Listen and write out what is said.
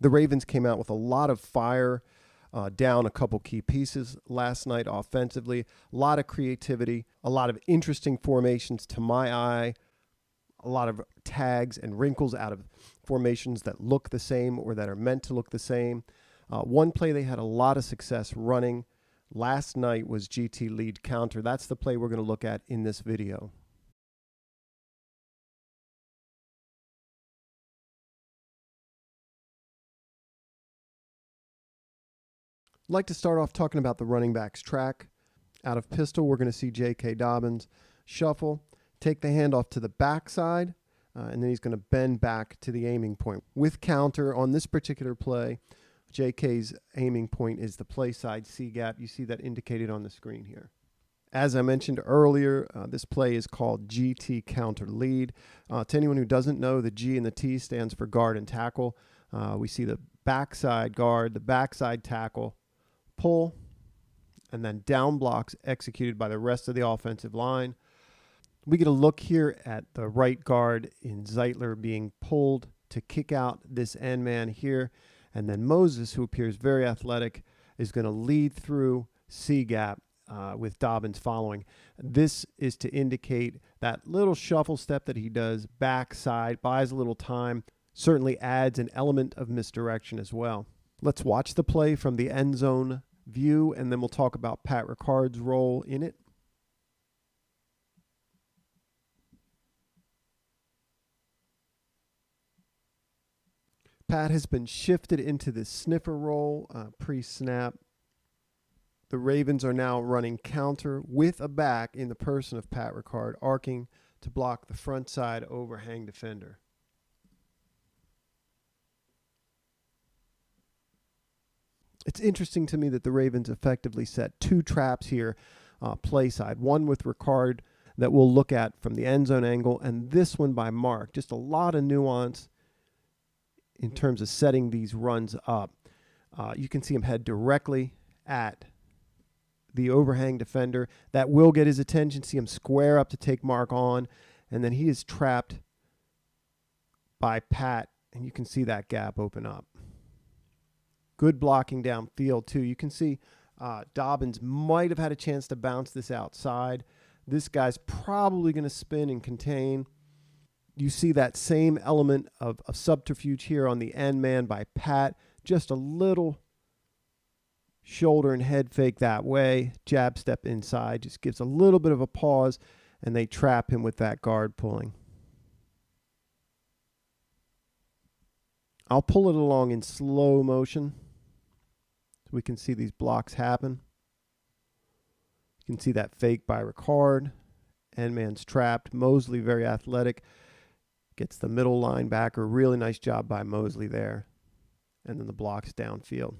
The Ravens came out with a lot of fire, down a couple key pieces last night offensively. A lot of creativity, a lot of interesting formations to my eye, a lot of tags and wrinkles out of formations that look the same or that are meant to look the same. One play they had a lot of success running last night was GT lead counter. That's the play we're going to look at in this video. I'd like to start off talking about the running back's track. Out of pistol, we're going to see J.K. Dobbins shuffle, take the handoff to the backside, and then he's going to bend back to the aiming point. With counter on this particular play, J.K.'s aiming point is the play side C gap. You see that indicated on the screen here. As I mentioned earlier, this play is called GT counter lead. To anyone who doesn't know, the G and the T stands for guard and tackle. We see the backside guard, the backside tackle, pull, and then down blocks executed by the rest of the offensive line. We get a look here at the right guard in Zeitler being pulled to kick out this end man here. And then Moses, who appears very athletic, is going to lead through C gap with Dobbins following. This is to indicate that little shuffle step that he does backside, buys a little time, certainly adds an element of misdirection as well. Let's watch the play from the end zone view, and then we'll talk about Pat Ricard's role in it. Pat has been shifted into the sniffer role pre-snap. The Ravens are now running counter with a back in the person of Pat Ricard, arcing to block the front side overhang defender. It's interesting to me that the Ravens effectively set two traps here, play side. One with Ricard that we'll look at from the end zone angle, and this one by Mark. Just a lot of nuance in terms of setting these runs up. You can see him head directly at the overhang defender. That will get his attention. See him square up to take Mark on, and then he is trapped by Pat, and you can see that gap open up. Good blocking downfield, too. You can see Dobbins might have had a chance to bounce this outside. This guy's probably going to spin and contain. You see that same element of subterfuge here on the end man by Pat. Just a little shoulder and head fake that way. Jab step inside. Just gives a little bit of a pause, and they trap him with that guard pulling. I'll pull it along in slow motion so we can see these blocks happen. You can see that fake by Ricard. End man's trapped. Mosley, very athletic, gets the middle linebacker. Really nice job by Mosley there. And then the blocks downfield.